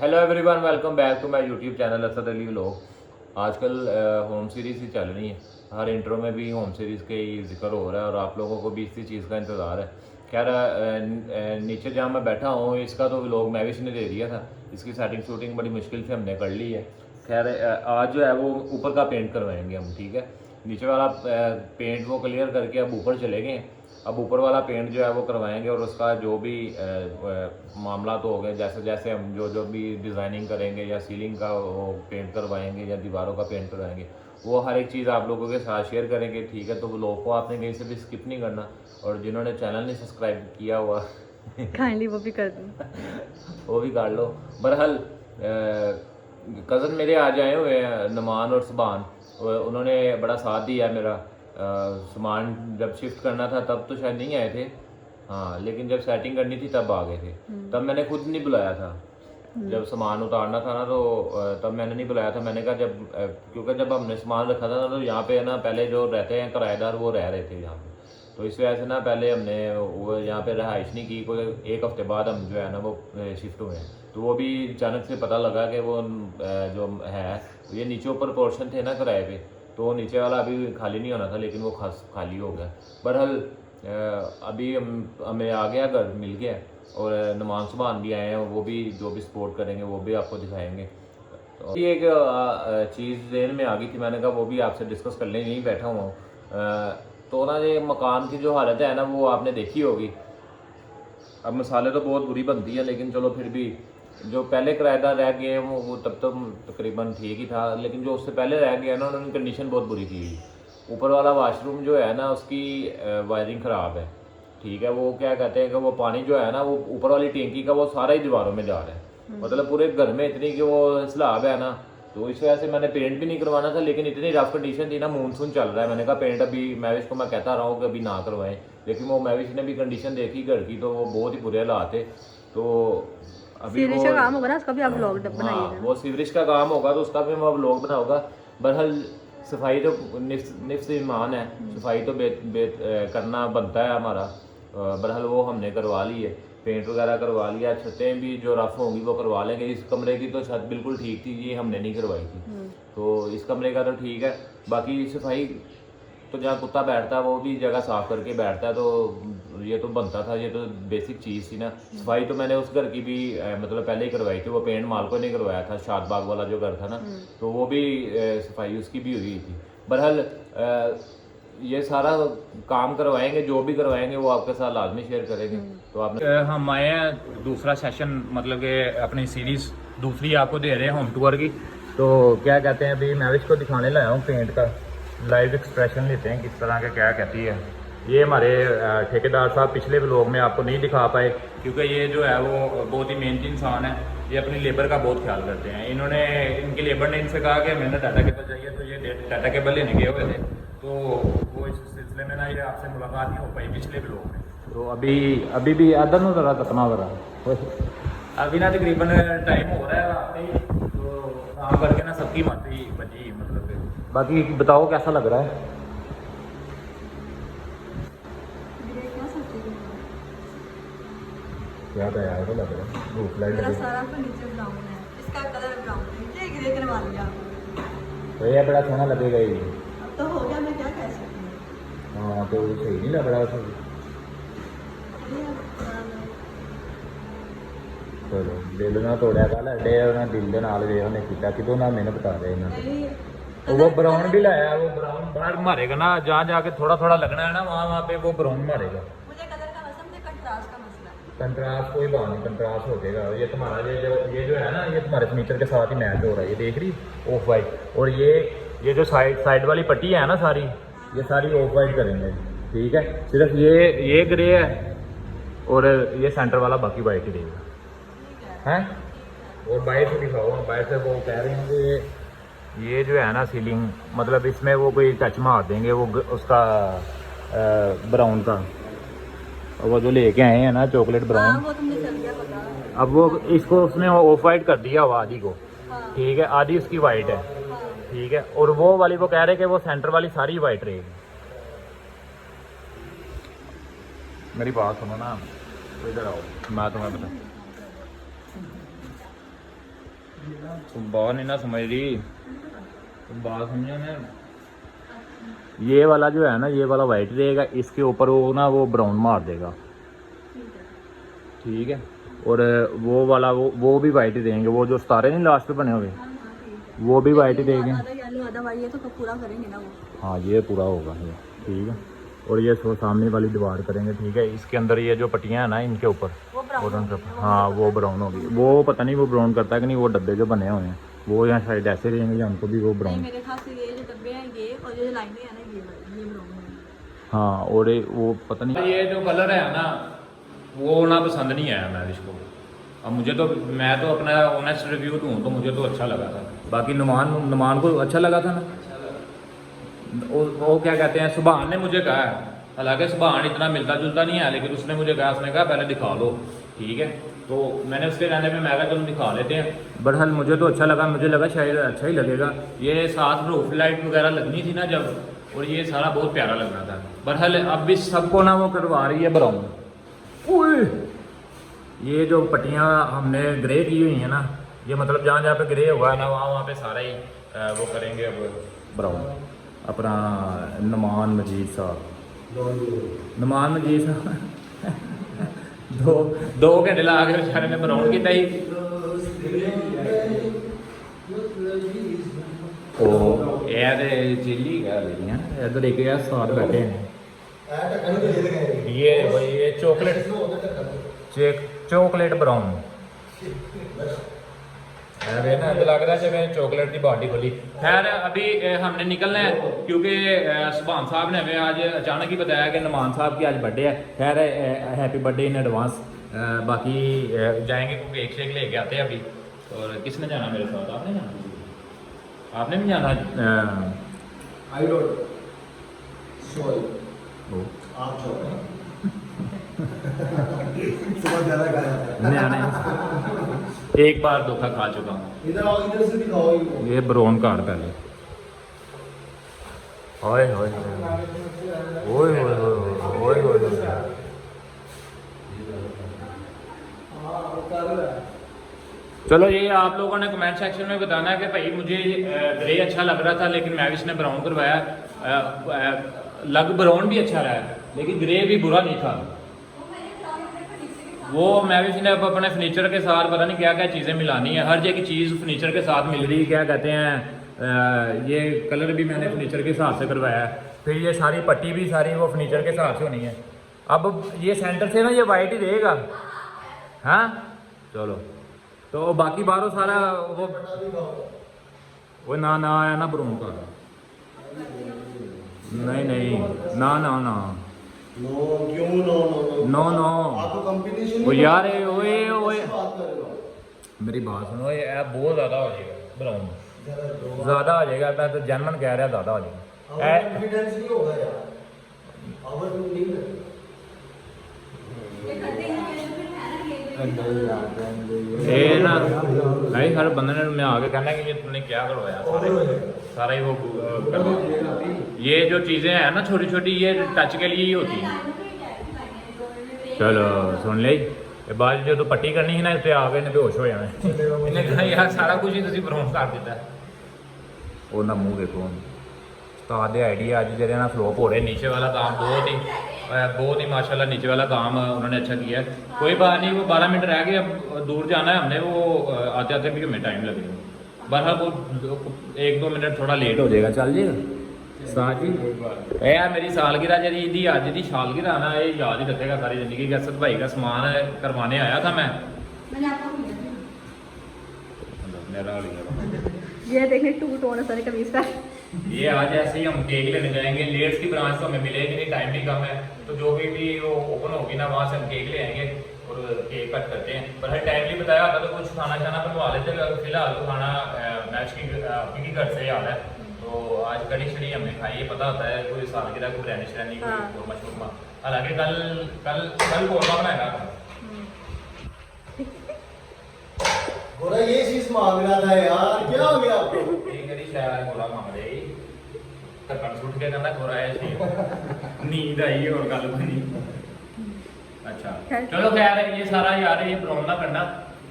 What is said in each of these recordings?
Hello everyone, welcome back to my YouTube channel Asad Ali vlog. आजकल home series ही चल रही है। हर इंट्रो में भी होम सीरीज़ के ही जिक्र हो रहा है और आप लोगों को भी इसी चीज़ का इंतज़ार है। खैर नीचे जहाँ मैं बैठा हूँ इसका तो व्लॉग मैविश ने दे दिया था। इसकी सेटिंग शूटिंग बड़ी मुश्किल से हमने कर ली है। खैर आज जो है वो ऊपर का पेंट करवाएंगे हम, ठीक है। नीचे वाला पेंट वो क्लियर करके अब ऊपर चले गए। अब ऊपर वाला पेंट जो है वो करवाएंगे और उसका जो भी मामला तो हो गए, जैसे जैसे हम जो भी डिज़ाइनिंग करेंगे या सीलिंग का वो पेंट करवाएंगे या दीवारों का पेंट करवाएंगे, वो हर एक चीज़ आप लोगों के साथ शेयर करेंगे, ठीक है। तो व्लॉग को आपने कहीं से भी स्किप नहीं करना और जिन्होंने चैनल नहीं सब्सक्राइब किया हुआ काइंडली वो भी कर दूँ। वो भी कर लो। बहरहाल कज़न मेरे आज आए हुए हैं, नुमान और सुबान। उन्होंने बड़ा साथ दिया मेरा। सामान जब शिफ्ट करना था तब तो शायद नहीं आए थे, हाँ, लेकिन जब सेटिंग करनी थी तब आ गए थे। तब मैंने खुद नहीं बुलाया था। जब सामान उतारना था ना तो तब मैंने नहीं बुलाया था। मैंने कहा क्योंकि जब हमने सामान रखा था ना तो यहाँ पे ना पहले जो रहते हैं किराएदार वो रह रहे थे यहाँ पे, तो इस वजह से ना पहले हमने वो यहाँ पे रहाइश नहीं की। कोई एक हफ्ते बाद हम जो है ना वो शिफ्ट हुए हैं। तो वो भी अचानक से पता लगा कि वो जो है ये नीचे ऊपर पोर्शन थे ना किराए पे, तो वो नीचे वाला अभी खाली नहीं होना था, लेकिन वो खाली हो गया। बहरहाल अभी हमें आ गया, घर मिल गया और नुमान सुबहान भी आए हैं, वो भी जो भी सपोर्ट करेंगे वो भी आपको दिखाएंगे। तो ये एक चीज़ जहन में आ गई थी, मैंने कहा वो भी आपसे डिस्कस कर लें, यहीं बैठा हुआ हूँ। तो ना ये मकान की जो हालत है ना वो आपने देखी होगी। अब मसाले तो बहुत बुरी बनती है, लेकिन चलो फिर भी जो पहले किराएदार रह गए हैं वो तब तो तकरीबन ठीक ही था, लेकिन जो उससे पहले रह गया ना उन्होंने कंडीशन बहुत बुरी की। ऊपर वाला वाशरूम जो है ना उसकी वायरिंग ख़राब है, ठीक है। वो क्या कहते हैं कि वो पानी जो है ना वो ऊपर वाली टैंकी का वो सारा ही दीवारों में जा रहा है, मतलब पूरे घर में इतनी कि वो स्लैब है ना। तो इस वजह से मैंने पेंट भी नहीं करवाना था, लेकिन इतनी रफ कंडीशन थी ना, मानसून चल रहा है। मैंने कहा पेंट अभी मैविश को मैं कहता रहा हूँ कि अभी ना करवाएं, लेकिन वो मैविश ने भी कंडीशन देखी घर की तो वो बहुत ही बुरे हालात थे। तो अभी सीरीज वो का काम होगा ना, उसका भी आप व्लॉग बनाइएगा ना। वो सीवरेज का काम होगा तो उसका भी मैं व्लॉग बनाऊंगा। बहरहाल सफाई तो निफ्स ईमान है, सफाई तो करना बनता है हमारा। बहरहाल वो हमने करवा ली है, पेंट वगैरह करवा लिया, छतें भी जो रफ होंगी वो करवा लेंगे। इस कमरे की तो छत बिल्कुल ठीक थी, ये हमने नहीं करवाई थी, तो इस कमरे का तो ठीक है। बाकी सफाई तो जहाँ कुत्ता बैठता है वो भी जगह साफ़ करके बैठता है, तो ये तो बनता था, ये तो बेसिक चीज़ थी ना। सफाई तो मैंने उस घर की भी मतलब पहले ही करवाई थी। वो पेंट माल को नहीं करवाया था, शादबाग वाला जो घर था ना, तो वो भी सफाई उसकी भी हुई थी। बहरहाल ये सारा काम करवाएंगे, जो भी करवाएंगे वो आपके साथ लाजमी शेयर करेंगे। तो आपने हम आए हैं दूसरा सेशन, मतलब कि अपनी सीरीज़ दूसरी आपको दे रहे हैं होम टूर की। तो क्या कहते हैं, अभी मैविश को दिखाने लाया हूँ पेंट का लाइव एक्सप्रेशन लेते हैं किस तरह का क्या कहती है। ये हमारे ठेकेदार साहब पिछले व्लॉग में आपको नहीं दिखा पाए, क्योंकि ये जो है वो बहुत ही मेहनती इंसान है, ये अपनी लेबर का बहुत ख्याल करते हैं। इन्होंने इनकी लेबर ने इनसे कहा कि मैंने डाटा केबल चाहिए, तो ये डाटा केबल लेने गए हुए थे, तो वो इस सिलसिले में ना ये आपसे मुलाकात नहीं हो पाई पिछले व्लॉग में। तो अभी भी अदर नु ज़रा कतना ज़रा अभी ना तकरीबन टाइम हो रहा है आपके ही, तो काम करके ना सबकी माती बची, मतलब बाकी बताओ कैसा लग रहा है। क्या तैयार तो लग रहा है, भूख लग मेरा रही सारा फर्नीचर ब्राउन है, इसका कलर ब्राउन है, ये ग्रे करवा लिया। तो ये बड़ा सोना लगेगा ये। अब तो हो गया, मैं क्या कह सकती हूँ। हाँ तो सही नहीं लग रहा उसमें। चलो दिल ना तोड़िया कल अड्डे दिल के नाल वे उन्हें किया कि ना मैंने बता रहे हैं। वो ब्राउन भी लाया, वो ब्राउन बाहर मारेगा ना, जहाँ जाके थोड़ा थोड़ा लगना है ना वहाँ पे वो ब्राउन मारेगा। मुझे कलर का मसला, मुझे कंट्रास्ट का मसला है। कंट्रास्ट कोई बात नहीं, कंट्रास्ट हो जाएगा। ये तुम्हारा ये जो है ना ये तुम्हारे फर्नीचर के साथ ही मैच हो रहा है, ये देख रही ऑफ वाइट। और ये जो साइड वाली पट्टी है ना सारी, ये सारी ऑफ वाइट करेंगे, ठीक है। सिर्फ ये ग्रे है और ये सेंटर वाला बाकी वाइट ही रहेगा, हैं। और बाहर से दिखाओ, बाहर से वो कह रहे हैं कि ये जो है ना सीलिंग, मतलब इसमें वो कोई टच मार देंगे वो उसका ब्राउन का, वो जो लेके आए हैं ना चॉकलेट ब्राउन, वो तुमने चल गया पता। अब वो इसको उसने ऑफ वाइट कर दिया हुआ आधी को, हाँ। ठीक है, आधी उसकी वाइट है, हाँ। ठीक है। और वो वाली वो कह रहे कि वो सेंटर वाली सारी वाइट रहेगी। मेरी बात सुनो ना, इधर आओ, मैं तुम्हें बता। तुम बात नहीं ना समझ रही, तुम बात समझो ना। ये वाला जो है ना, ये वाला वाइट रहेगा, इसके ऊपर वो ना वो ब्राउन मार देगा, ठीक है। और वो वाला वो भी वाइट ही देंगे, वो जो सितारे नहीं लास्ट पे बने हुए वो भी वाइट ही देंगे। आधा वाइट है तो पूरा करेंगे ना वो। हाँ ये पूरा होगा ये, ठीक है। और ये सामने वाली दीवार करेंगे, ठीक है। इसके अंदर ये जो पट्टियाँ हैं ना, इनके ऊपर हाँ वो ब्राउन होगी। वो पता नहीं वो ब्राउन करता है कि नहीं, वो डब्बे जो बने हुए हैं वो यहाँ शायद ऐसे रहेंगे या उनको भी वो ब्राउन। मेरे ख्याल से ये जो डब्बे हैं ये और ये लाइनें हैं ना ये ब्राउन है। हाँ और वो पता नहीं, ये जो कलर है ना वो ना पसंद नहीं आया मैं इसको। अब मुझे तो, मैं तो अपना ऑनेस्ट रिव्यू दूँ तो मुझे तो अच्छा लगा था। बाकी नुमान को अच्छा लगा था ना। वो क्या कहते हैं, सुभान ने मुझे कहा है, हालांकि सुभान इतना मिलता जुलता नहीं है, लेकिन उसने मुझे कहा, उसने कहा पहले दिखा लो, ठीक है। तो मैंने उसके कहने पे मैं कहा चलो दिखा लेते हैं। बहरहाल मुझे तो अच्छा लगा, मुझे लगा शायद अच्छा ही लगेगा। ये साथ रूफ लाइट वगैरह लगनी थी ना जब, और ये सारा बहुत प्यारा लग रहा था। बहरहाल अब इस सबको ना वो करवा रही है ब्राउन। ये जो पट्टियाँ हमने ग्रे की हुई हैं ना, ये मतलब जहाँ जहाँ पे ग्रे हुआ है ना, वहाँ पे सारा ही वो करेंगे अब ब्राउन। अपना नुमान मजीद साहब, नुमान मजीद साहब दो घंटे ला के बेचारे ने ब्राउन किया ही। ओ ये चिल्ली गया लेकिन इधर एक यार साथ बैठे हैं। ये भाई ये चॉकलेट ब्राउन है ना, तो लग रहा है मैंने चॉकलेट की बॉडी खोली। खैर अभी हमने निकलना है क्योंकि सुभान साहब ने हमें आज अचानक ही बताया कि नुमान साहब की आज बर्थडे है। खैर हैप्पी बर्थडे इन एडवांस। बाकी जाएंगे क्योंकि केक शेक लेके आते हैं अभी। और किसने जाना मेरे साथ? आपने जाना? आपने भी जाना? आई डोंट श्योर आप जाओ। सुबह ज़्यादा खाया एक बार धोखा खा चुका हूँ। इधर आओ, इधर से दिखाओ ये ब्राउन कार्ड पहले। ओए ओए ओए ओए ओए ओए। चलो ये आप लोगों ने कमेंट सेक्शन में बताना है कि भाई मुझे ग्रे अच्छा लग रहा था लेकिन मैविश ने ब्राउन करवाया। लग ब्राउन भी अच्छा रहा है लेकिन ग्रे भी बुरा नहीं था। वो मैविश ने अब अपने फर्नीचर के साथ पता नहीं क्या क्या चीज़ें मिलानी है। हर जगह की चीज़ फर्नीचर के साथ मिल रही है। क्या कहते हैं ये कलर भी मैंने फर्नीचर के हिसाब से करवाया है। फिर ये सारी पट्टी भी सारी वो फर्नीचर के हिसाब से होनी है। अब ये सेंटर से ना ये वाइट ही रहेगा। हाँ चलो तो बाकी बाहरों सारा वो ना आया ना ब्राउन का। नहीं नहीं ना ना ना नो क्यों नो नो नो नो आपको कंपटीशन वो यार ओए ओए मेरी बात सुनो। ये ऐप बहुत ज़्यादा हो जाएगा ब्राउन, ज़्यादा हो जाएगा। मैं तो जनमन कह रहा ज़्यादा हो जाएगा। कॉन्फिडेंस नहीं होगा यार, पावर नहीं है। ये ना भाई हर बंदे ने मैं आगे कहना कि ये तुमने क्या करवाया सारा ही वो ये जो चीज़ें हैं ना छोटी छोटी ये टच के लिए ही होती हैं। चलो सुन ले बाद जो तो पट्टी करनी है ना इस आ गए बेहोश हो जाना। इन्हें कहा यार सारा कुछ ही तुम ब्राउन कर दिता है। वो ना मुँह देखो उस्ताद दे आइडिया अज जो ना फ्लोप हो रहे। नीचे वाला काम बहुत ही माशाल्लाह नीचे वाला काम उन्होंने अच्छा किया। कोई बात नहीं वो 12 मिनट रह गए। अब दूर जाना है हमने, वो आते आते भी हमें टाइम लगेगा। बहरहाल वो 1-2 मिनट थोड़ा लेट हो जाएगा, चल जाएगा। साथ ही यार मेरी सालगिरह जी दी अज की सालगिरह ना ये याद ही रखेगा सारी ज़िंदगी की। असद भाई का सामान करवाने आया था मैं। मेरा ये देखें 2 टोन सारे कमीज का। ये आज ऐसे ही हम केक लेने जाएंगे। लेट्स की ब्रांच तो हमें मिलेगी नहीं, टाइम भी कम है। तो जो भी वो ओपन होगी ना वहाँ से हम केक ले आएंगे और केक कट करते हैं। पर हर टाइम भी बताया होता तो कुछ खाना शाना बनवा लेते। फिलहाल तो खाना मैच की घर से याद है। तो आज कड़ी शड़ी हमने खाई। ये पता होता है कोई सालगिरह को बिरयानी शिरयानी कोई मशरूम। हालांकि कल कोरमा बनाया था। बोला ये चीज मांग रहा था यार, क्या हो गया आपको? शायद बोला मांग रहे धक्कन सुट के कहना थोड़ा है नींद आई और गल बनी। अच्छा चलो खैर ये सारा यार ये ब्राउन ना करना।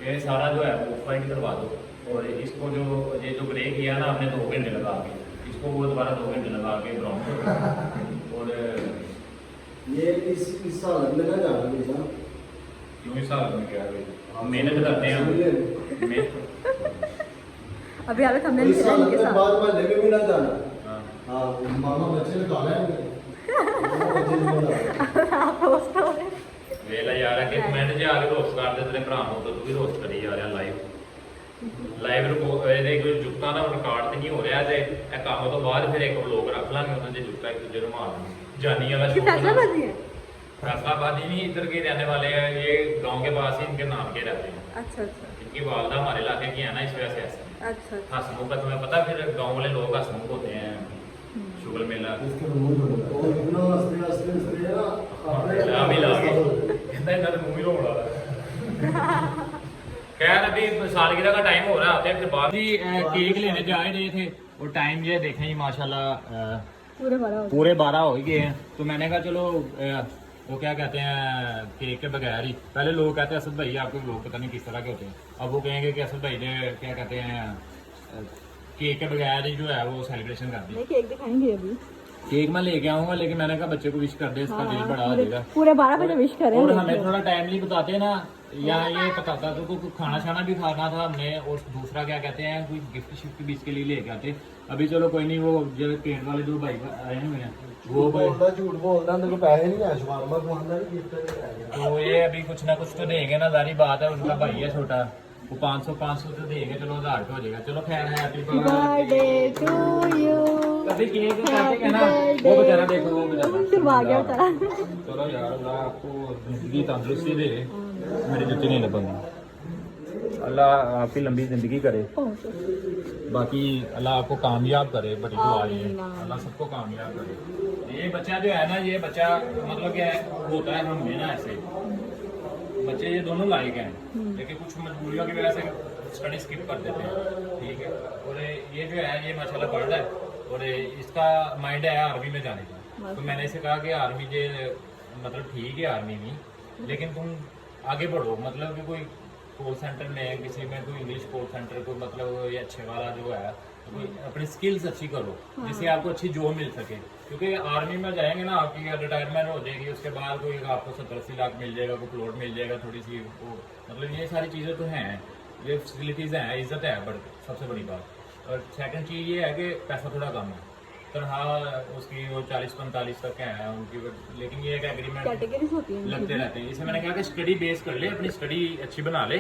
ये सारा जो है वो फाइंड करवा दो, और इसको जो ये जो ब्रेक किया ना आपने 2 घंटे लगा के, इसको वो दोबारा 2 घंटे लगा के ब्राउन करो। और ये इस साल में ना जाना मेरे साथ। क्यों इस हाल में क्या है, मेहनत करते हैं हम। अभी हालत हमने इस साल इनके में साथ बाद में लेके भी ना जाना। हाँ। हाँ मामा बच्चे निकाले हैं आप होस्ट हो रहे हैं। वेला यार कि कमेंट जे आके रोस्ट कर दे तेरे भरा हो तो तू भी रोस्ट करी जा रहा लाइव ਇਹਦੇ ਕੋਈ ਜੁਗਤਾ ਨਾਲ ਰਿਕਾਰਡ ਤੇ ਨਹੀਂ ਹੋ ਰਿਹਾ ਤੇ ਇਹ ਕੰਮ ਤੋਂ ਬਾਅਦ ਫਿਰ ਇੱਕ ਵਲੋਗ ਰੱਖ ਲਾਂਗੇ ਉਹਨਾਂ ਦੇ ਜੁਗਤਾ ਇੱਕ ਦੂਜੇ ਨੂੰ ਮਾਰਨਾ जानी वाला कि शौक फैसलाबादी है? फैसलाबादी नहीं, इधर के रहने वाले हैं, ये गांव के पास ही इनके नाम के रहते हैं। अच्छा अच्छा इनकी वालदा हमारे इलाके की है ना, इस वजह से ऐसा अच्छा अच्छा। हंसमुख का तुम्हें पता, फिर गांव वाले लोग हंसमुख होते हैं शुगर मेला इसके मुंह और इतना हंसते हंसते हंसते ना ला भी ला के कहता इधर मुंह ही रोड़ा खैर अभी सालगिरह का टाइम हो रहा है, फिर बाद ही केक लेने जा ही रहे थे और टाइम ये देखें जी माशाल्लाह पूरे 12 हो ही गए हैं। तो मैंने कहा चलो वो क्या कहते हैं केक के बगैर ही, पहले लोग कहते हैं असद भाई आपके लोग पता नहीं किस तरह के होते हैं, अब वो कहेंगे कि असद भाई ने क्या कहते हैं केक के बगैर ही जो है वो सेलिब्रेशन कर दी। केक दिखाएंगे अभी, केक मैं लेके आऊंगा, लेकिन मैंने कहा बच्चे को विश कर दे, इसका दिल बड़ा हो जाएगा। पूरे 12 बजे विश करें। और हमें थोड़ा टाइमली बताते ना, या ये बताता तो कुछ खाना शाना भी खाना था हमने, और दूसरा क्या कहते हैं कोई गिफ्ट शिफ्ट भी इसके लिए लेके आते। अभी चलो कोई नहीं, वो जो पेंट वाले जो भाई आए हुए हैं वो झूठ बोलता तेरे को पैसे नहीं है, शवारमा खवाना नहीं गिफ्ट तो ये अभी कुछ ना कुछ तो देंगे ना, जारी बात है, उनका भाई है छोटा, वो 500 तो देंगे, चलो 1000 हो जाएगा। चलो खैर है हैप्पी बर्थडे टू यू। कभी केक काटेंगे ना, वो बेचारा देखो वो बेचारा शुरू आ गया बेचारा। चलो यार अल्लाह आपको जिंदगी तंदुरुस्ती दे, मेरी जुत्ती नहीं लगेगी, अल्लाह आपकी लंबी जिंदगी करे, बाकी अल्लाह आपको कामयाब करे, बड़ी दुआ है अल्लाह सबको कामयाब करे। ये बच्चा जो है ना, ये बच्चा मतलब क्या होता है हमें ना, ऐसे बच्चे ये दोनों लायक हैं, लेकिन कुछ मजबूरियों की वजह से स्टडी स्किप कर देते हैं, ठीक है। और ये जो है ये माशाल्लाह पढ़ रहा है, और इसका माइंड है आर्मी में जाने का, तो मैंने इसे कहा कि आर्मी जे मतलब ठीक है आर्मी में, लेकिन तुम आगे बढ़ो, मतलब कि कोई कॉल सेंटर में किसी में कोई इंग्लिश कॉल सेंटर को मतलब ये अच्छे वाला जो है, कोई अपनी स्किल्स अच्छी करो जिससे आपको अच्छी जॉब मिल सके, क्योंकि आर्मी में जाएंगे ना आपकी रिटायरमेंट हो जाएगी, उसके बाद कोई आपको 70-80 लाख मिल जाएगा, कोई प्लॉट मिल जाएगा, थोड़ी सी वो मतलब ये सारी चीज़ें तो हैं, ये फैसिलिटीज़ हैं, इज्जत है, बट सबसे बड़ी बात। और सेकंड चीज़ ये है कि पैसा थोड़ा कम है, तनख्वाह उसकी वो 40-45 तक है उनकी, लेकिन ये एक एग्रीमेंट कैटेगरीज होती हैं लगते रहते हैं। इसे मैंने कहा कि स्टडी बेस कर ले, अपनी स्टडी अच्छी बना ले,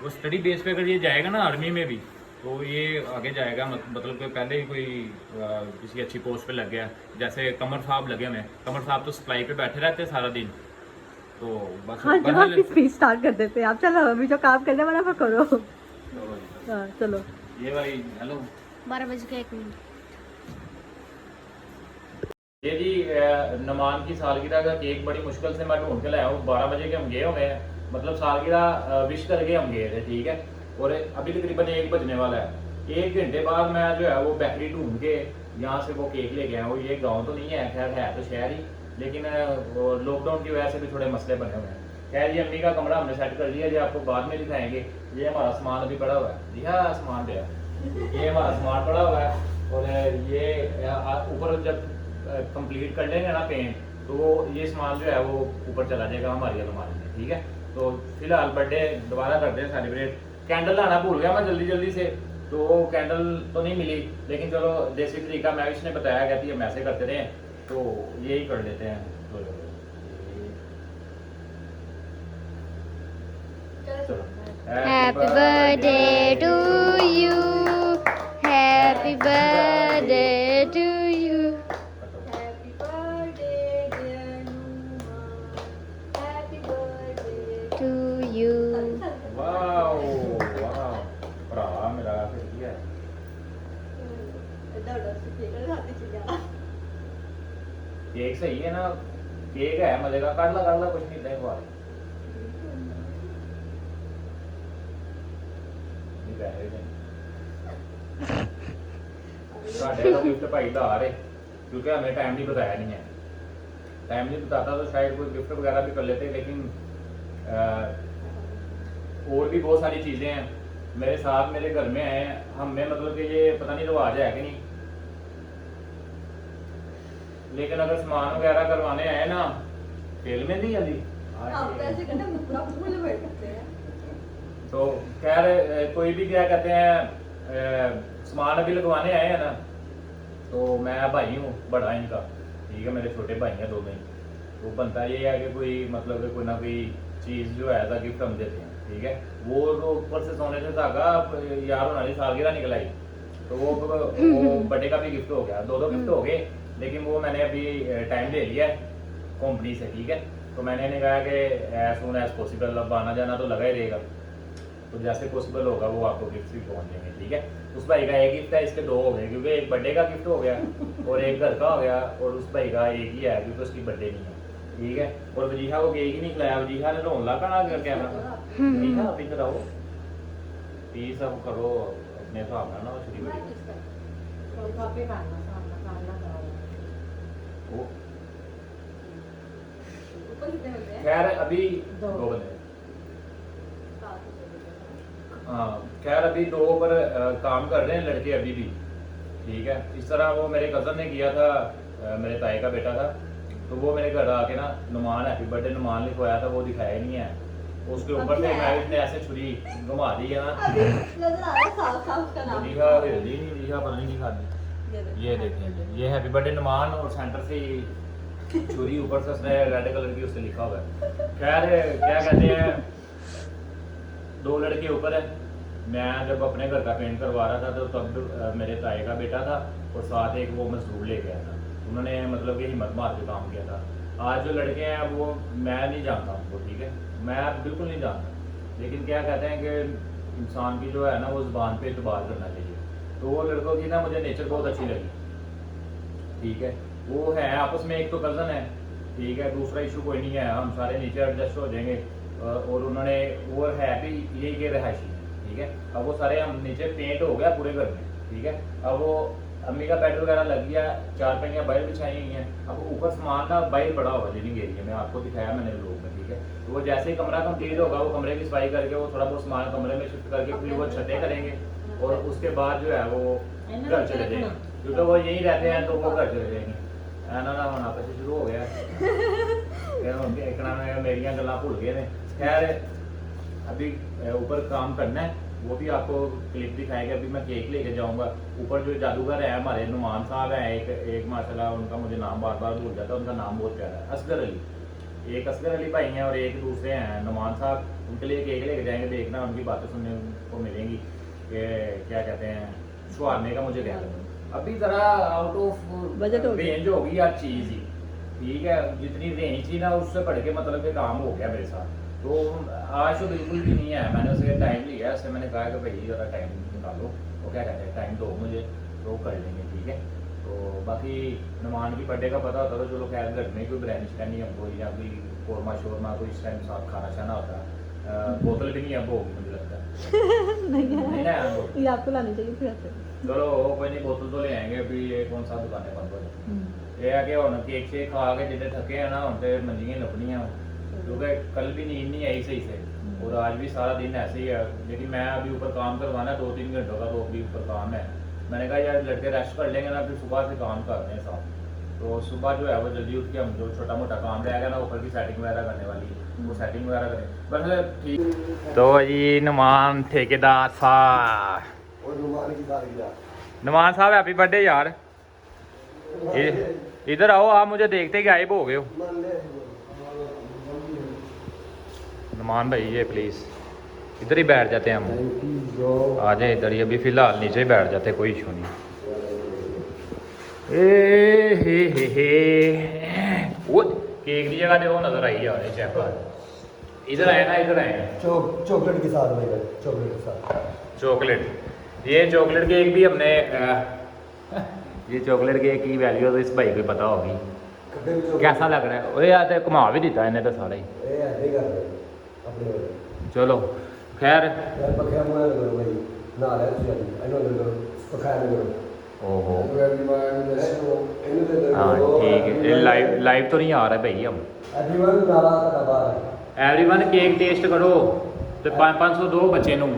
वो स्टडी बेस पे अगर ये जाएगा ना आर्मी में भी, तो ये आगे जाएगा, मतलब कि पहले ही कोई किसी अच्छी पोस्ट पे लग गया, जैसे कमर साहब लगे हुए, कमर साहब तो सप्लाई पे बैठे रहते हैं सारा दिन, तो बस हाँ जब आपकी स्पीच स्टार्ट कर देते हैं आप, चलो अभी जो काम करने वाला वो करो। हाँ चलो ये भाई हेलो 12:01। ये जी नमान की सालगिरह का केक बड़ी मुश्किल से मैं ढूंढ के लाया हूँ, 12 बजे के हम गए हुए हैं, मतलब सालगिरह विश करके हम गए थे, ठीक है। और अभी तकरीबन 1 बजने वाला है, 1 घंटे बाद मैं जो है वो बेकरी ढूंढ के यहाँ से वो केक ले गया हूँ। ये गाँव तो नहीं है, खैर है तो शहर ही, लेकिन लॉकडाउन की वजह से भी थोड़े मसले बने हुए हैं। खैर ये अम्मी का कमरा हमने सेट कर लिया, जो आपको बाद में दिखाएंगे। ये हमारा सामान अभी पड़ा हुआ है, जी हाँ सामान पे है, ये हमारा सामान पड़ा हुआ है, और ये ऊपर जब कंप्लीट कर लेंगे ना पेंट, तो ये सामान जो है वो ऊपर चला जाएगा हमारी अलमारी में, ठीक है। तो फिलहाल बर्थडे दोबारा करते हैं सेलिब्रेट। कैंडल लाना भूल गया मैं जल्दी से, तो कैंडल तो नहीं मिली, लेकिन चलो देसी तरीका मैविश ने बताया, कहती है हम ऐसे करते रहे, तो यही कर लेते हैं। चलो Happy birthday to you. Happy birthday to you. Happy birthday dear Numa. Happy birthday To you. Wow wow, भरा मेरा फिर क्या है? केक सही है ना, केक है मजे का, काट ला कुछ नहीं था बात। साढ़े का गिफ्ट भाई ला रहे, क्योंकि हमें टाइम नहीं बताया नहीं है, टाइम नहीं बताता तो शायद कोई गिफ्ट वगैरह भी कर लेते, लेकिन और भी बहुत सारी चीज़ें हैं मेरे साथ मेरे घर में आए हैं, हमें मतलब कि ये पता नहीं रिवाज है कि नहीं, लेकिन अगर सामान वगैरह करवाने आए ना तेल में नहीं अभी तो खैर कोई भी क्या कहते हैं सामान अभी लगवाने आए हैं ना, तो मैं भाई हूँ बड़ा इनका, ठीक है, मेरे छोटे भाई हैं 2 भाई, तो बनता ये है कि कोई मतलब कि कोई ना कोई चीज़ जो है ऐसा गिफ्ट हम देते हैं, ठीक है। वो तो ऊपर से सोने से धागा यार होने सालगिरह निकल आई, तो वो बर्थडे का भी गिफ्ट हो गया, 2 गिफ्ट हो गए, लेकिन वो मैंने अभी टाइम ले लिया है कंपनी से, ठीक है। तो मैंने इन्हें कहा कि एज सून एज पॉसिबल, अब आना जाना तो लगा ही रहेगा, तो जैसे पॉसिबल होगा वो आपको गिफ्ट भी पहुंच जाएंगे, ठीक है। उस भाई का एक गिफ्ट है, इसके 2 हो गए, क्योंकि एक बर्थडे का गिफ्ट हो गया और एक घर का हो गया, और उस भाई का एक ही है क्योंकि उसकी बर्थडे नहीं है, ठीक है। और वजीहा को केक ही नहीं खिलाया, वजीहा ने रोन लगा ना कैमरा, वजीहा आप इधर आओ प्लीज, अब करो अपने हिसाब ना छोटी बड़ी खैर अभी 2 बंदे, हाँ खैर अभी 2 पर काम कर रहे हैं लड़के अभी भी, ठीक है। इस तरह वो मेरे कज़न ने किया था, मेरे ताए का बेटा था, तो वो मेरे घर आके ना नुमान हैप्पी बर्थडे नुमान लिखवाया था, वो दिखाया ही नहीं है, उसके ऊपर से मैं इसने ऐसे छुरी घुमा दी है ना, दिखा पता नहीं खाती, ये देखें ये हैप्पी बर्थडे नुमान और सेंटर से छुरी ऊपर से उसने रेड कलर की उससे लिखा हुआ है। खैर क्या कहते हैं 2 लड़के ऊपर है, मैं जब अपने घर का पेंट करवा रहा था तो तब मेरे ताए का बेटा था और साथ एक वो मजदूर ले गया था, उन्होंने मतलब कि हिम्मत मार के काम किया था। आज जो लड़के हैं वो मैं नहीं जानता उनको, ठीक है, मैं बिल्कुल नहीं जानता, लेकिन क्या कहते हैं कि इंसान की जो है ना वो ज़ुबान पे एतबार करना चाहिए, तो वो लड़कों की ना मुझे नेचर बहुत अच्छी लगी, ठीक है। वो है आपस में, एक तो कज़न है, ठीक है, दूसरा इशू कोई नहीं है, हम सारे नीचे एडजस्ट हो जाएंगे, और उन्होंने वो है भी यही के रहायशी है, ठीक है। अब वो सारे हम नीचे पेंट हो गया पूरे घर में, ठीक है। अब वो अम्मी का बेड वगैरह लग गया, 4 पहियां बाहर बिछाई हुई हैं, अब ऊपर सामान ना बाहर बड़ा होगा लिविंग एरिया में, आपको दिखाया मैंने लोग में, ठीक है। तो वो जैसे ही कमरा कंप्लीट होगा वो कमरे की सफाई करके वो थोड़ा बहुत सामान कमरे में शिफ्ट करके फिर वो छतें करेंगे, और उसके बाद जो है वो घर चले जाएंगे, क्योंकि वो यहीं रहते हैं तो वो घर चले जाएंगे, है ना होना आपस शुरू हो गया एक नाम मेरिया गल्ला भूल गए ने। खैर अभी ऊपर काम करना है, वो भी आपको क्लिप दिखाएगा, अभी मैं केक लेके जाऊंगा ऊपर। जो जादूगर है हमारे नुमान साहब हैं, एक माशाल्लाह उनका मुझे नाम बार बार भूल जाता है, उनका नाम बहुत प्यारा है, असगर अली, एक असगर अली भाई हैं और एक दूसरे हैं नुमान साहब, उनके लिए केक लेके जाएंगे, देखना उनकी बातें सुनने को मिलेंगी कि क्या कहते हैं सुहारने का मुझे क्या करना। अभी ज़रा आउट ऑफ बजट हो रेंज हो गई यार चीज़ ही, ठीक है, जितनी रेंज थी ना उससे बढ़ के मतलब कि काम हो गया मेरे साथ, तो आज तो बिल्कुल भी नहीं है। मैंने उसे टाइम लिया, उससे मैंने कहा कि भाई ज़रा टाइम निकालो, वो क्या कहते हैं टाइम दो मुझे, तो कर लेंगे, ठीक है। तो बाकी नुमान की बर्थडे का पता होता तो चलो खैर घर में कोई ब्रांच का नहीं हमको, या कोई कौरमा शोरमा कोई इस टाइम साथ खाना छाना होता, बोतल भी नहीं है वो मुझे लगता है नहीं है ये आपको लानी चाहिए फिर से। चलो कोई नहीं, बोतल तो ले आएंगे, अभी ये कौन सा दुकानें बंद हो जाती, ये है कि हुण केक शेक खा के जिन्हें थके हैं ना हुण ते मंजियां लभनियां, क्योंकि कल भी नींद नहीं आई सही से और आज भी सारा दिन ऐसे ही है। लेकिन मैं अभी ऊपर काम करवाना है 2-3 घंटों का, तो अभी ऊपर काम है। मैंने कहा यार लड़के रेस्ट कर लेंगे ना, फिर सुबह से काम कर रहे हैं साथ, तो सुबह जो है वो जल्दी उठ के हम जो छोटा मोटा काम रहेगा ना ऊपर की सेटिंग वगैरह करने वाली वो सेटिंग वगैरह करें बस, ठीक। तो जी नुमान ठेकेदार साहब और नुमान की सालगिरह, नुमान साहब हैप्पी बर्थडे यार, इधर आओ, आप मुझे देखते गायब हो गए हो। नुमान भाई ये प्लीज इधर ही बैठ जाते हैं हम, आ जाए इधर ही, अभी फिलहाल नीचे ही बैठ जाते, कोई इशू नहीं। वो केक की जगह देखो नजर आई यार चेक, इधर आए ना, इधर आए चॉकलेट के साथ भाई, चॉकलेट के साथ चॉकलेट, ये चॉकलेट केक भी हमने ये चॉकलेट केक की वैल्यू तो इस भाई को पता होगी कैसा लग रहा है। वो यार तो घुमा भी दिता इन्हें तो सारा ही, चलो खैर ओहो हाँ ठीक है, लाइव तो नहीं आ रहा भाई हम। एवरीवन केक टेस्ट करो, ਤੇ 500 ਦੋ ਬੱਚੇ ਨੂੰ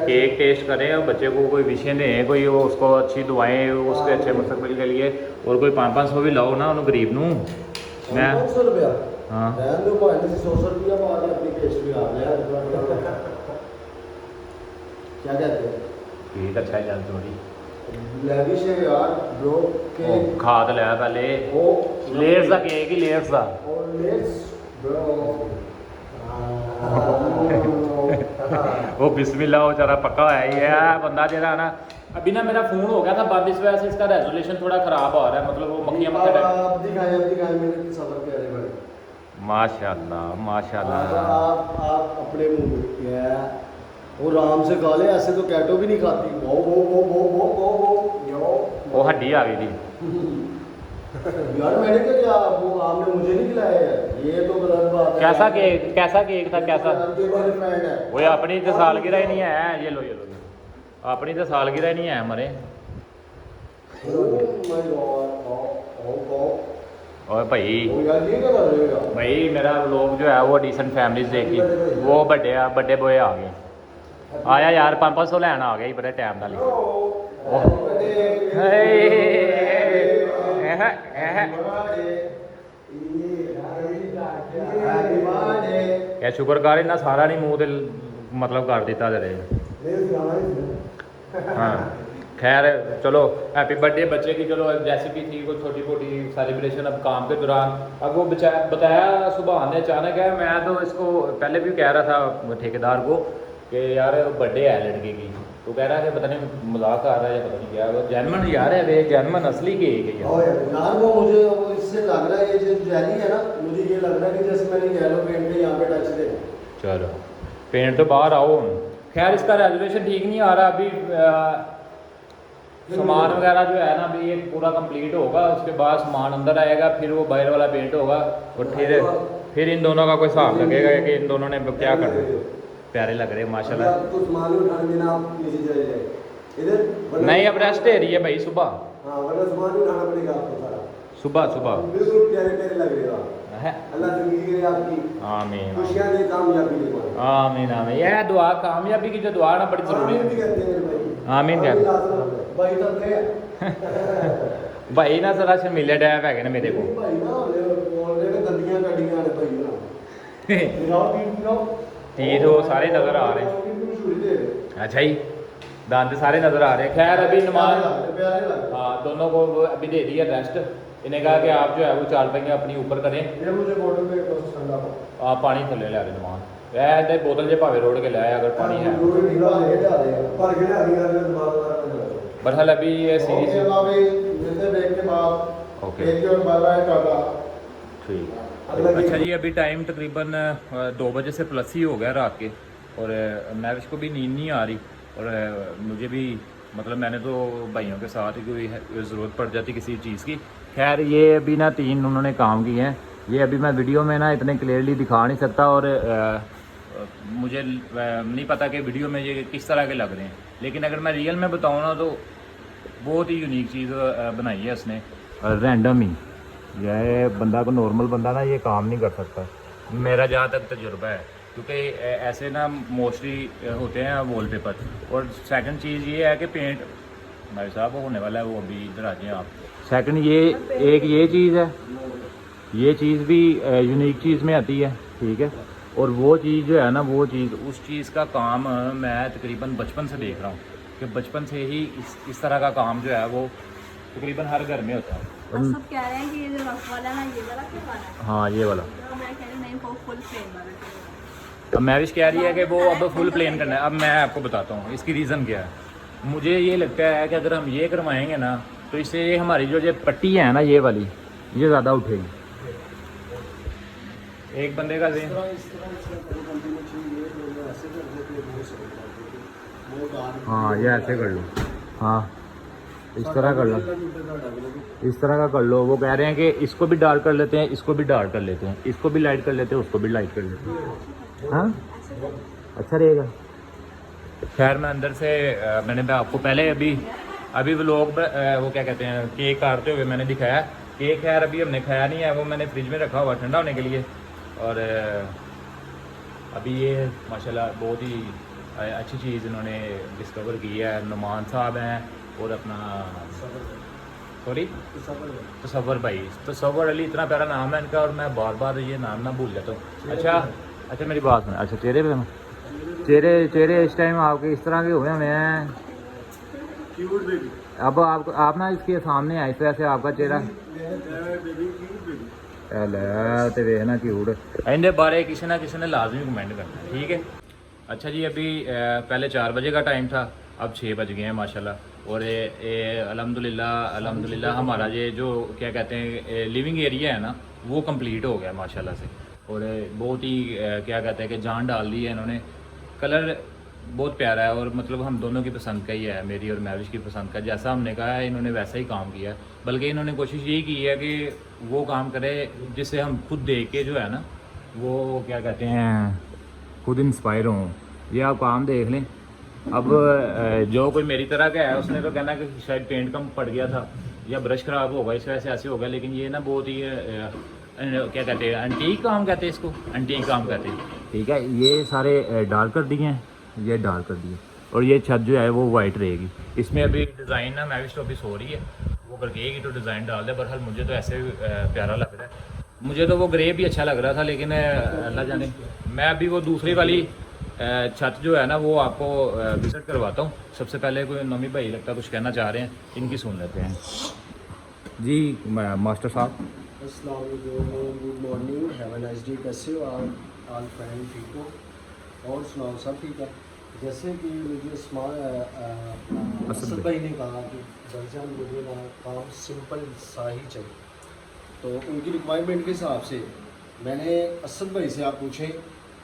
केक टेस्ट करें और बच्चे को कोई विषय दें, कोई वो उसको अच्छी दुआएं, उसके अच्छे मुस्तकबिल के लिए, और कोई 500 भी लाओ ना उन्होंने गरीब नू। मैं 500 रुपया हाँ रहन दो भाई, 100 रुपया पा के अपनी पेस्ट्री खा ले यार। क्या कहते हैं ठीक अच्छा है थोड़ी लैविश है यार ब्रो के खा तो लिया पहले ओ लेयर्स का केक ही लेयर्स का और लेट्स ब्रो वो बिस्मिल्लाह वो जरा पक्का है ये बंदा जरा ना। अभी ना मेरा फ़ोन हो गया था बंद, इस वजह से इसका रेजोल्यूशन थोड़ा ख़राब आ रहा है, मतलब वो मक्खियाँ अब दिखाए मेरे सबर प्यारे बड़े माशाल्लाह माशाल्लाह। आप अपने मुंह में क्या वो राम से खा ले, ऐसे तो कैटो भी नहीं खाती। वो वो हड्डी आ गई थी यार मैंने क्या वो आपने मुझे नहीं खिलाया यार, ये तो गलत बात है। कैसा केक था कैसा? आपके बॉयफ्रेंड है वो अपनी तो सालगिरह ही नहीं है, ये लो अपनी तो सालगिरह नहीं है हमारे। Oh my God, और भाई यार ये क्या कर रहे हो यार? भाई मेरा लोग जो है वो डिसेंट फैमिलीज देखी, वो बड़े बॉय आ गए, आया यार 500 लैन आ गया बड़े टाइम का क्या शुक्र कर इन्ना सारा नहीं मुँह दिल मतलब कर दिता तेरे। हाँ खैर चलो हैप्पी बर्थडे बच्चे की, चलो जैसी भी थी कोई छोटी मोटी सेलिब्रेशन अब काम के दौरान। अब वो बताया सुबह ने अचानक है, मैं तो इसको पहले भी कह रहा था ठेकेदार को कि यार बर्थडे है लड़के की, तो कह रहा है कि पता नहीं मजाक आ रहा है या पता नहीं क्या, वो जैनमन यार है वे जैनमन असली केक है यार। वो मुझे वो इससे लग रहा है ये जो जैली है ना, मुझे ये लग रहा है कि जैसे मैंने येलो पेंट पे यहाँ पे टच दे। चलो पेंट तो बाहर आओ। खैर इसका रेजोल्यूशन ठीक नहीं आ रहा अभी, सामान वगैरह जो है ना अभी ये पूरा कंप्लीट होगा, उसके बाद सामान अंदर आएगा, फिर वो बाहर वाला पेंट होगा, और फिर इन दोनों का कोई हिसाब लगेगा कि इन दोनों ने क्या करना है। प्यारे लग रहे हैं माशाल्लाह। तो सामान उठाने देना आप नीचे चले जाए इधर, नहीं अब रेस्ट दे रही है भाई सुबह। हाँ वरना सामान उठाना पड़ेगा आपको सारा। सुबह बिल्कुल प्यारे प्यारे लग रहे हो आप। है अल्लाह जिंदगी करे आपकी आमीन खुशियां दे, कामयाबी दे। आमीन आमीन। यह दुआ कामयाबी की जो दुआ ना बड़ी जरूरी है। आमीन कह भाई तब गए भाई ना जरा शर्मिले डैप है ना मेरे को। भाई ना ऑलरेडी गंदियां गाड़ियां ने भाई ना गिराओ तीर वो सारे नजर आ रहे हैं। अच्छा ही दांत सारे नजर आ रहे हैं। खैर अभी नमाज हाँ दोनों को अभी दे दी है रेस्ट। इन्हें कहा कि आप जो है वो चार पहिया अपनी ऊपर करें। आप पानी थले लिया नमान वह बोतल जो भावे रोड के लाया अगर पानी है। बरहाल अभी ये सीरीज ओके ठीक। अच्छा जी अभी टाइम तकरीबन 2 बजे से प्लस ही हो गया रात के, और मैविश को भी नींद नहीं आ रही, और मुझे भी मतलब मैंने तो भाइयों के साथ ही कोई ज़रूरत पड़ जाती किसी चीज़ की। खैर ये अभी ना 3 उन्होंने काम किए हैं, ये अभी मैं वीडियो में ना इतने क्लियरली दिखा नहीं सकता, और मुझे नहीं पता कि वीडियो में ये किस तरह के लग रहे हैं, लेकिन अगर मैं रियल में बताऊँ ना तो बहुत ही यूनिक चीज़ बनाई है उसने, रैंडम ही। यह बंदा को नॉर्मल बंदा ना ये काम नहीं कर सकता, मेरा जहाँ तक तजुर्बा है, क्योंकि ऐसे ना मोस्टली होते हैं वॉलपेपर। और सेकंड चीज़ ये है कि पेंट भाई साहब होने वाला है, वो अभी इधर आ जाए आप। सेकंड ये एक ये चीज़ है, ये चीज़ भी यूनिक चीज़ में आती है, ठीक है। और वो चीज़ जो है ना वो चीज़ उस चीज़ का काम मैं तकरीबन बचपन से देख रहा हूँ कि बचपन से ही इस तरह का काम जो है वो तकरीबन हर घर में होता है। सब कह रहे हैं कि ये जो रफ वाला ना ये वाला क्यों वाला है? हाँ ये वाला। तो मैं कह रही हूँ नहीं वो फुल प्लेन वाला चाहिए। अब मैविश कह रही है कि वो अब फुल प्लेन करना है। अब मैं आपको बताता हूँ इसकी रीज़न क्या है। मुझे ये लगता है कि अगर हम ये करवाएंगे ना तो इससे हमारी जो ये पट्टी है ना ये वाली ये ज़्यादा उठेगी। एक बंदे का हाँ ये ऐसे कर लो, हाँ इस तरह कर लो, इस तरह का कर लो। वो कह रहे हैं कि इसको भी डार्क कर लेते हैं, इसको भी डार्क कर लेते हैं, इसको भी लाइट कर लेते हैं, उसको भी लाइट कर लेते हैं। हाँ अच्छा रहेगा। खैर मैं अंदर से मैंने आपको पहले अभी व्लॉग वो क्या कहते हैं केक काटते हुए मैंने दिखाया, केक खैर अभी हमने खाया नहीं है, वो मैंने फ्रिज में रखा हुआ ठंडा होने के लिए। और अभी ये माशाल्लाह बहुत ही अच्छी चीज़ इन्होंने डिस्कवर की है। नुमान साहब हैं और अपना सॉरी तसव्वुर भाई, तसव्वुर अली, इतना प्यारा नाम है इनका और मैं बार बार ये नाम ना भूल जाता हूँ। अच्छा मेरी बात सुन, अच्छा चेहरे इस टाइम आपके इस तरह के हुए हमें हैं। अब आप ना इसके सामने आए, इस तरह से आपका चेहरा ते वेखना क्यूट। इनके बारे किसी ना किसी ने लाजमी कमेंट करना है, ठीक है। अच्छा जी, अभी पहले 4 बजे का टाइम था, अब 6 बज गए हैं माशाल्लाह। और ये अल्हम्दुलिल्लाह हमारा ये जो क्या कहते हैं लिविंग एरिया है ना, वो कंप्लीट हो गया माशाल्लाह से। और बहुत ही क्या कहते हैं कि जान डाल दी है इन्होंने। कलर बहुत प्यारा है और मतलब हम दोनों की पसंद का ही है, मेरी और मैविश की पसंद का। जैसा हमने कहा है इन्होंने वैसा ही काम किया है, बल्कि इन्होंने कोशिश यही की है कि वो काम करे जिससे हम खुद देख के जो है ना वो क्या कहते हैं खुद इंस्पायर हों। ये आप काम देख लें। अब जो कोई मेरी तरह का है उसने तो कहना कि शायद पेंट कम पड़ गया था या ब्रश ख़राब होगा इस वजह से ऐसे होगा, लेकिन ये ना बहुत ही क्या कहते हैं एंटीक काम कहते हैं इसको, एंटीक काम कहते हैं, ठीक है। ये सारे डार्क कर दिए हैं, ये डार्क कर दिए और ये छत जो है वो वाइट रहेगी। इसमें अभी डिज़ाइन ना मैविश तो अभी सो रही है, वो अगर कहेगी तो डिज़ाइन डाल दे। बहरहाल मुझे तो ऐसे प्यारा लग रहा है, मुझे तो वो ग्रे भी अच्छा लग रहा था, लेकिन अल्लाह जाने। मैं अभी वो दूसरी वाली छत जो है ना वो आपको विज़िट करवाता हूँ। सबसे पहले कोई नमी भाई लगता कुछ कहना चाह रहे हैं, इनकी सुन लेते हैं जी। मास्टर साहब अस्सलाम वालेकुम, good morning, have a nice day. कैसे हो आप ऑल फ्रेंड? ठीक हो? और सुनाओ सब ठीक है? जैसे कि मुझे असद भाई ने कहा कि भाईजान मुझे ना काम सिंपल सा ही चाहिए, तो उनकी रिक्वायरमेंट के हिसाब से मैंने असद भाई से आप पूछें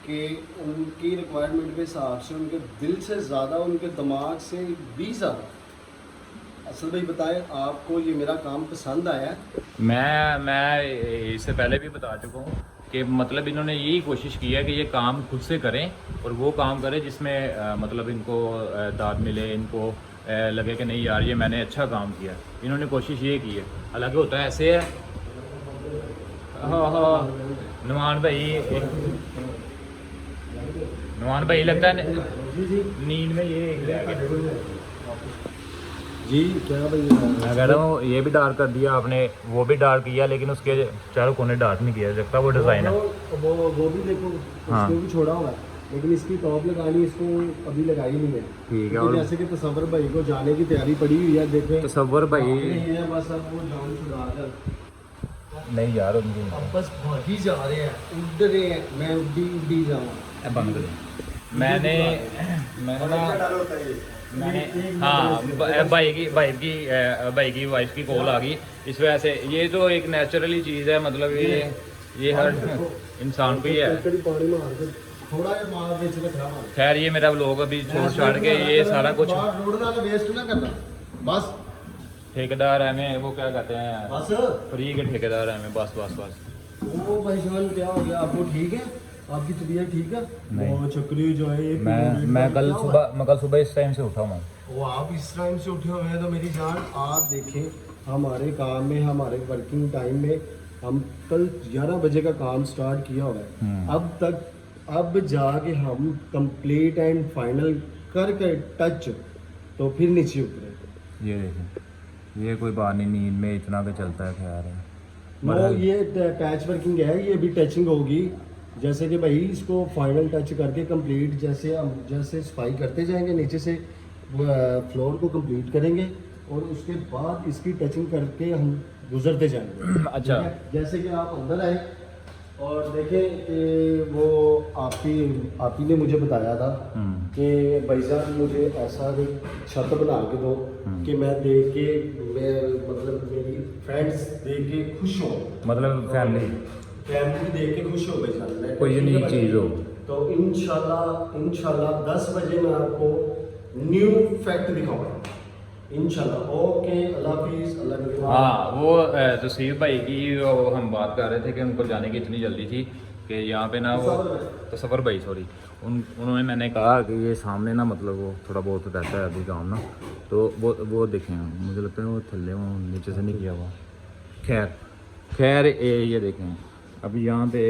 कि उनकी रिक्वायरमेंट के हिसाब से उनके दिल से ज़्यादा उनके दिमाग से भी ज़्यादा असद भाई बताएं आपको ये मेरा काम पसंद आया है? मैं इससे पहले भी बता चुका हूँ कि मतलब इन्होंने यही कोशिश की है कि ये काम खुद से करें और वो काम करें जिसमें मतलब इनको दाद मिले, इनको लगे कि नहीं यार ये मैंने अच्छा काम किया। इन्होंने कोशिश ये की है, हालांकि होता है ऐसे है। हाँ नुमान भाई लगता है नींद में ये जी क्या भैया? मैं कह रहा हूँ ये भी डार्क कर दिया आपने, वो भी डार्क किया, लेकिन उसके चारों कोने डार्क नहीं किया लगता, वो डिज़ाइन है। वो भी देखो, हाँ। उसको भी छोड़ा हुआ है, लेकिन इसकी टॉप लगानी इसको अभी लगाई नहीं है। ठीक है। और जैसे कि तसव्वुर भाई को जाने की तैयारी पड़ी हुई है, देखें तसव्वुर भाई है बस अब वो जान छुड़ा कर नहीं यार उनकी अब बस भागी जा रहे हैं, उड़ रहे हैं, मैं उड़ी जाऊँ। बंद करें। मैंने हाँ भाई की वाइफ की कॉल आ गई, इस वजह से। ये तो एक नेचुरली चीज़ है, मतलब ये हर इंसान को ही है। खैर ये मेरा लोग अभी छोड़ के ये सारा कुछ वेस्ट ना करना, बस ठेकेदार है मैं, वो क्या कहते हैं बस फ्री के ठेकेदार है मैं, बस। वो भाईजान क्या हो गया आपको? ठीक है, आपकी तबीयत ठीक है? नहीं। वो चक्री जो है मैं कल सुबह इस टाइम से उठा हूँ। वो आप इस टाइम से उठे हुए हैं तो मेरी जान आप देखें हमारे काम में, हमारे वर्किंग टाइम में हम कल 11 बजे का काम स्टार्ट किया हुआ है। अब जाके हम कंप्लीट एंड फाइनल करके टच तो फिर नीचे उतरे। ये देखें, ये कोई बात नहीं, नींद में इतना का चलता है ख्याल है। वो ये पैच वर्किंग है, ये भी टचिंग होगी। जैसे कि भाई इसको फाइनल टच करके कंप्लीट जैसे हम जैसे सफाई करते जाएंगे, नीचे से फ्लोर को कंप्लीट करेंगे और उसके बाद इसकी टचिंग करके हम गुजरते जाएंगे। अच्छा, जैसे कि आप अंदर आए और देखें कि वो आपी ने मुझे बताया था कि भाईजान मुझे ऐसा एक छत बना के दो कि मैं देख के मतलब मेरी फ्रेंड्स देख के खुश हो, मतलब फैमिली देख के खुश हो भाईजान, कोई यूनिक चीज़ हो। तो इंशाल्लाह 10 बजे मैं आपको न्यू फैक्ट दिखाऊंगा इंशाल्लाह। ओके, अल्लाह हाफिज़, अल्लाह के बाद। हाँ, वो तस्वीर भाई की हम बात कर रहे थे कि उनको जाने की इतनी जल्दी थी कि यहाँ पे ना वो तसव्वुर भाई सॉरी उन्होंने मैंने कहा कि ये सामने ना मतलब वो थोड़ा बहुत रहता है अभी काम ना, तो वो देखें मुझे लगता है वो थल्ले वो नीचे से नहीं किया हुआ। खैर ये देखें अभी यहाँ पे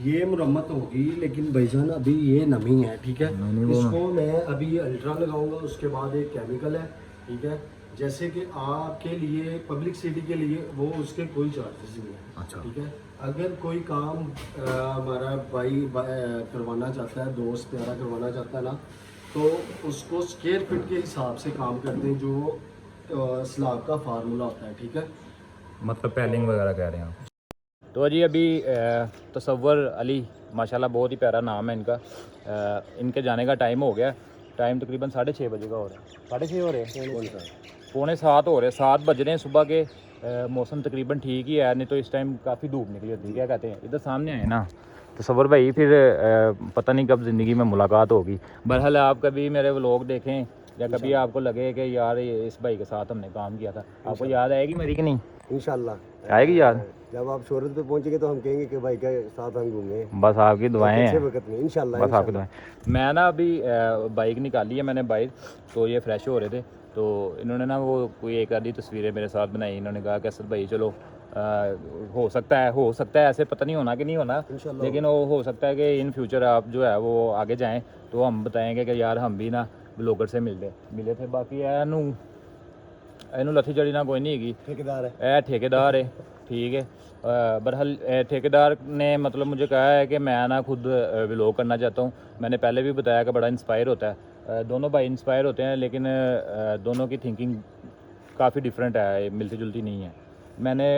ये मुरम्मत होगी, लेकिन भाईजान अभी ये नमी है, ठीक है। नहीं, वो इसको मैं अभी अल्ट्रा लगाऊंगा, उसके बाद एक केमिकल है, ठीक है। जैसे कि आपके लिए पब्लिक सिटी के लिए वो उसके कोई चार्जेस नहीं है, अच्छा। ठीक है। अगर कोई काम हमारा भाई करवाना चाहता है, दोस्त प्यारा करवाना चाहता है ना, तो उसको स्क्वायर फीट के हिसाब से काम करते हैं, जो स्लैब का फार्मूला होता है, ठीक है। मतलब पैलिंग वगैरह कह रहे हैं आप। तो जी अभी तसव्वुर अली माशाल्लाह बहुत ही प्यारा नाम है इनका। इनके जाने का टाइम हो गया, टाइम तकरीबन 6:30 बजे का हो रहा है, 6:30 हो रहे हैं, 6:45 हो रहे हैं, 7 बज रहे हैं सुबह के। मौसम तकरीबन ठीक ही है, नहीं तो इस टाइम काफ़ी धूप निकली होती है। क्या कहते हैं, इधर सामने आए ना तसव्वुर भाई, फिर पता नहीं कब ज़िंदगी में मुलाकात होगी। बहरहाल आप कभी मेरे व्लॉग देखें या कभी आपको लगे कि यार इस भाई के साथ हमने काम किया था, आपको याद आएगी मेरी कि नहीं? इंशाल्लाह आएगी याद। जब आप शोहरत पे पहुंचेंगे तो हम कहेंगे कि भाई के साथ हम घूमे, बस आपकी दुआएं हैं, वक्त में इंशाल्लाह। बस आपकी दुआएं। मैं ना अभी बाइक निकाली है मैंने बाइक, तो ये फ्रेश हो रहे थे, तो इन्होंने ना वो कोई एक आधी तस्वीरें मेरे साथ बनाई। इन्होंने कहा कि असद भाई चलो हो सकता है ऐसे, पता नहीं होना कि नहीं होना, लेकिन वो हो सकता है कि इन फ्यूचर आप जो है वो आगे जाएं तो हम बताएंगे कि यार हम भी ना ब्लॉगर से मिले थे। बाकी ਇਹਨੂੰ ਲੱਥੀ ਜੜੀ ना कोई नहीं हैगी, ठेकेदार है, ठीक है। बहरहाल ठेकेदार ने मतलब मुझे कहा है कि मैं ना खुद व्लॉग करना चाहता हूँ। मैंने पहले भी बताया कि बड़ा इंस्पायर होता है, दोनों भाई इंस्पायर होते हैं, लेकिन दोनों की थिंकिंग काफ़ी डिफरेंट है, मिलती जुलती नहीं है। मैंने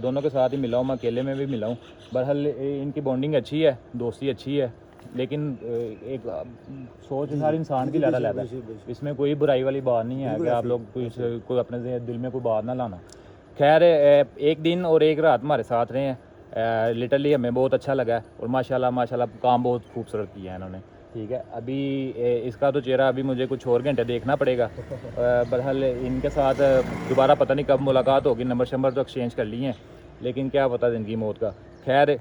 दोनों के साथ ही मिला हूँ, मैं अकेले में भी मिला हूँ। बहरहाल इनकी बॉन्डिंग अच्छी है, दोस्ती अच्छी है, लेकिन एक सोच हर इंसान की लड़ा है, इसमें कोई बुराई वाली बात नहीं है कि आप लोग कोई अपने दिल में कोई बात ना लाना। खैर एक दिन और एक रात हमारे साथ रहे हैं, लिटरली हमें बहुत अच्छा लगा है, और माशाल्लाह काम बहुत खूबसूरत किया है इन्होंने, ठीक है। अभी इसका तो चेहरा अभी मुझे कुछ और घंटे देखना पड़ेगा। बहरहाल इनके साथ दोबारा पता नहीं कब मुलाकात होगी, नंबर तो एक्सचेंज कर लिए हैं, लेकिन क्या पता ज़िंदगी मौत का। खैर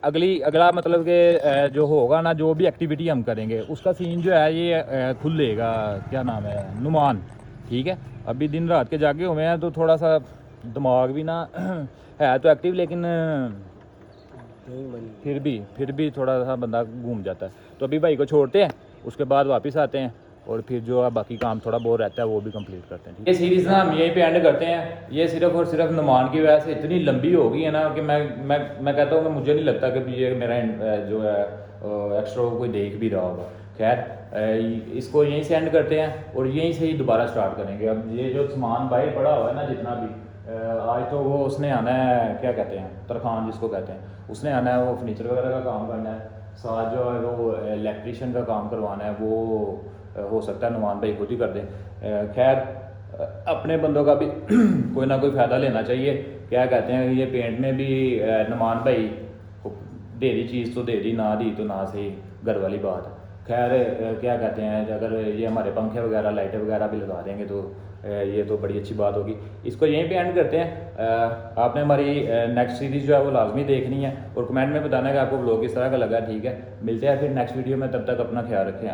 अगला मतलब कि जो होगा ना, जो भी एक्टिविटी हम करेंगे उसका सीन जो है ये खुलेगा, क्या नाम है, नुमान, ठीक है। अभी दिन रात के जागे हुए हैं तो थोड़ा सा दिमाग भी ना है तो एक्टिव, लेकिन फिर भी थोड़ा सा बंदा घूम जाता है। तो अभी भाई को छोड़ते हैं, उसके बाद वापस आते हैं, और फिर जो बाकी काम थोड़ा बहुत रहता है वो भी कंप्लीट करते हैं। ये सीरीज़ ना हम यहीं पे एंड करते हैं। ये सिर्फ और सिर्फ नुमान की वजह से इतनी लंबी हो गई है ना कि मैं कहता हूँ कि मुझे नहीं लगता कि ये मेरा जो है एक्स्ट्रा कोई देख भी रहा होगा। खैर इसको यहीं से एंड करते हैं और यहीं से ही दोबारा स्टार्ट करेंगे। अब ये जो सामान भाई पड़ा हुआ है ना जितना भी, आज तो वो उसने आना है, क्या कहते हैं, तरखान जिसको कहते हैं, उसने आना है, वो फर्नीचर वगैरह का काम करना है, साथ जो है वो इलेक्ट्रीशियन का काम करवाना है, वो हो सकता है नुमान भाई खुद ही कर दें। खैर अपने बंदों का भी कोई ना कोई फ़ायदा लेना चाहिए। क्या कहते हैं, ये पेंट में भी नुमान भाई दे दी चीज़ तो दे दी, ना दी तो ना सही, घर वाली बात है। खैर क्या कहते हैं, अगर ये हमारे पंखे वगैरह लाइटें वगैरह भी लगा देंगे तो ये तो बड़ी अच्छी बात होगी। इसको यहीं पे एंड करते हैं। आपने हमारी नेक्स्ट सीरीज़ जो है वो लाजमी देखनी है, और कमेंट में बताना है कि आपको व्लॉग किस तरह का लगा, ठीक है। मिलते हैं फिर नेक्स्ट वीडियो में, तब तक अपना ख्याल रखें।